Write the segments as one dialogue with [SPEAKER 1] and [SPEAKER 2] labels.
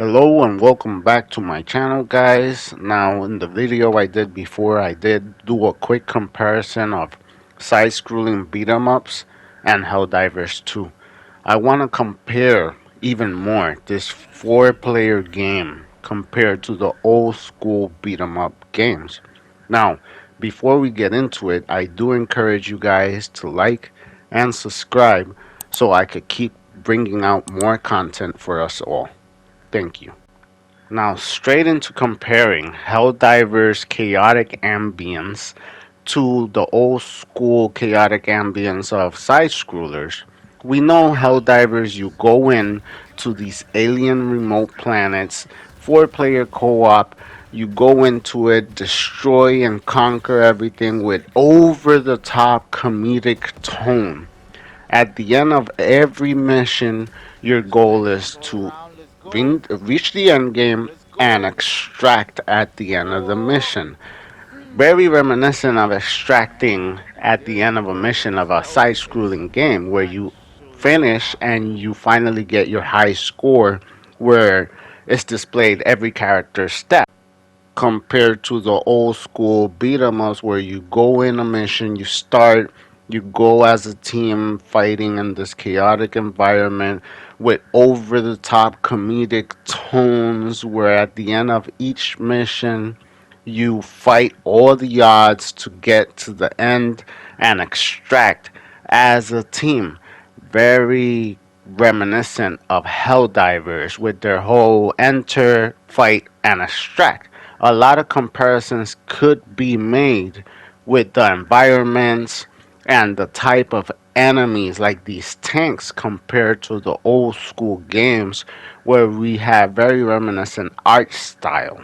[SPEAKER 1] Hello and welcome back to my channel, guys. Now in the video I did before, I did do a quick comparison of side-scrolling beat 'em ups and Helldivers 2. I want to compare even more this four-player game compared to the old school beat 'em up games. Now, before we get into it, I do encourage you guys to like and subscribe so I could keep bringing out more content for us all. Thank you. Now, straight into comparing Helldivers' chaotic ambience to the old school chaotic ambience of side scrollers. We know Helldivers, you go in to these alien remote planets, four-player co-op, you go into it, destroy and conquer everything with over-the-top comedic tone. At the end of every mission, your goal is to reach the end game and extract at the end of the mission. Very reminiscent of extracting at the end of a mission of a side scrolling game where you finish and you finally get your high score where it's displayed every character's stat compared to the old school beat 'em ups where you go in a mission, you go as a team fighting in this chaotic environment with over the top comedic tones where at the end of each mission you fight all the odds to get to the end and extract as a team. Very reminiscent of Helldivers with their whole enter, fight, and extract. A lot of comparisons could be made with the environments and the type of enemies like these tanks compared to the old school games where we have very reminiscent art style.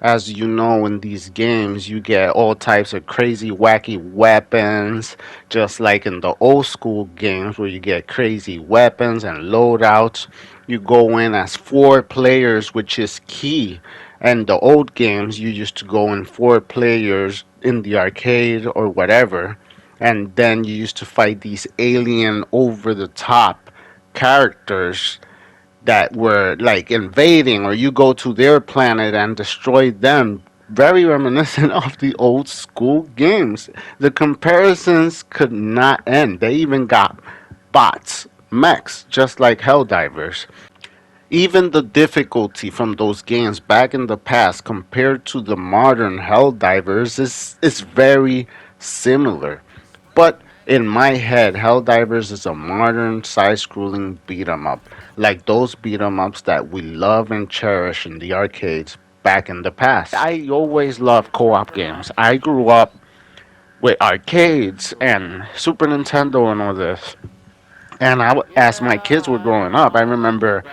[SPEAKER 1] As you know, in these games, you get all types of crazy, wacky weapons, just like in the old school games where you get crazy weapons and loadouts. You go in as four players, which is key. And the old games, you used to go in four players in the arcade or whatever, and then you used to fight these alien, over the top characters that were like invading, or you go to their planet and destroy them. Very reminiscent of the old school games. The comparisons could not end. They even got bots, mechs, just like Helldivers. Even the difficulty from those games back in the past compared to the modern Helldivers is very similar. But in my head, Helldivers is a modern side-scrolling beat 'em up, like those beat 'em ups that we love and cherish in the arcades back in the past. I always loved co-op games. I grew up with arcades and Super Nintendo and all this. And as my kids were growing up, I remember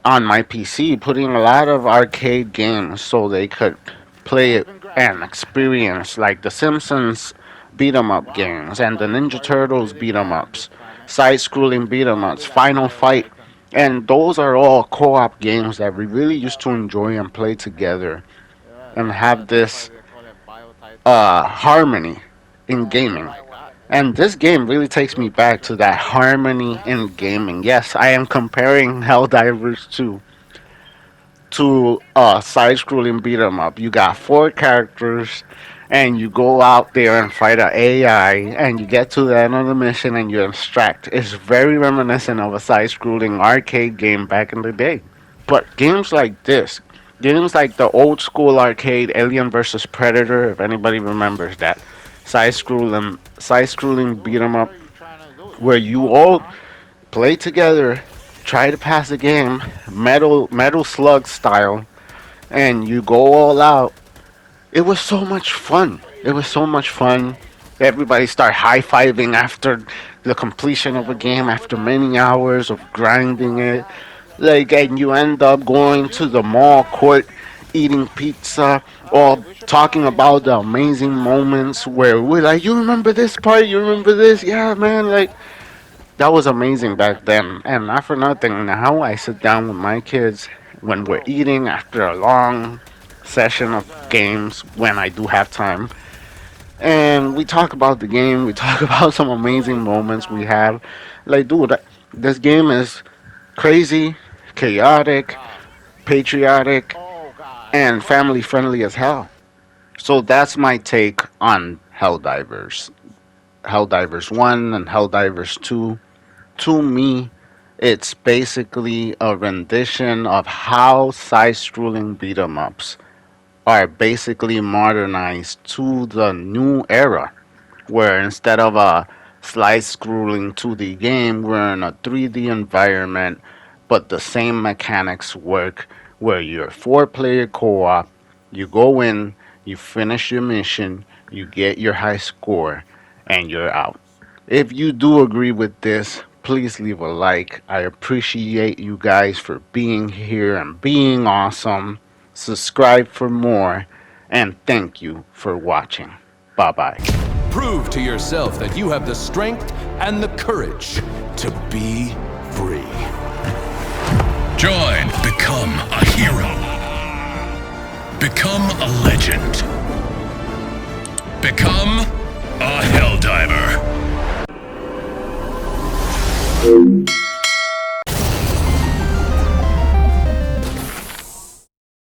[SPEAKER 1] on my PC putting a lot of arcade games so they could play it and experience like the Simpsons beat 'em up games and the Ninja Turtles beat 'em ups, side scrolling beat 'em ups, Final Fight. And those are all co op games that we really used to enjoy and play together and have this harmony in gaming. And this game really takes me back to that harmony in gaming. Yes, I am comparing Helldivers to a side-scrolling beat 'em up. You got four characters, and you go out there and fight a AI, and you get to the end of the mission and you extract. It's very reminiscent of a side-scrolling arcade game back in the day. But games like this, games like the old school arcade Alien vs Predator, if anybody remembers that, side-scrolling beat 'em up, where you all play together, try to pass the game, metal slug style, and you go all out. It was so much fun. It was so much fun. Everybody start high fiving after the completion of a game after many hours of grinding it. Like, and you end up going to the mall court, eating pizza, or talking about the amazing moments where we're like, you remember this part? You remember this? Yeah, man. Like, that was amazing back then. And not for nothing, now I sit down with my kids when we're eating after a long session of games when I do have time. And we talk about the game, we talk about some amazing moments we have. Like, dude, this game is crazy, chaotic, patriotic, and family friendly as hell. So that's my take on Helldivers. Helldivers 1 and Helldivers 2. To me, it's basically a rendition of how side-scrolling beat 'em ups are basically modernized to the new era, where instead of a slide scrolling 2D game, we're in a 3D environment, but the same mechanics work where you're four-player co-op, you go in, you finish your mission, you get your high score, and you're out. If you do agree with this, please leave a like. I appreciate you guys for being here and being awesome. Subscribe for more, and thank you for watching. Bye bye.
[SPEAKER 2] Prove to yourself that you have the strength and the courage to be free.
[SPEAKER 3] Join, become a hero. Become a legend. Become a Helldiver.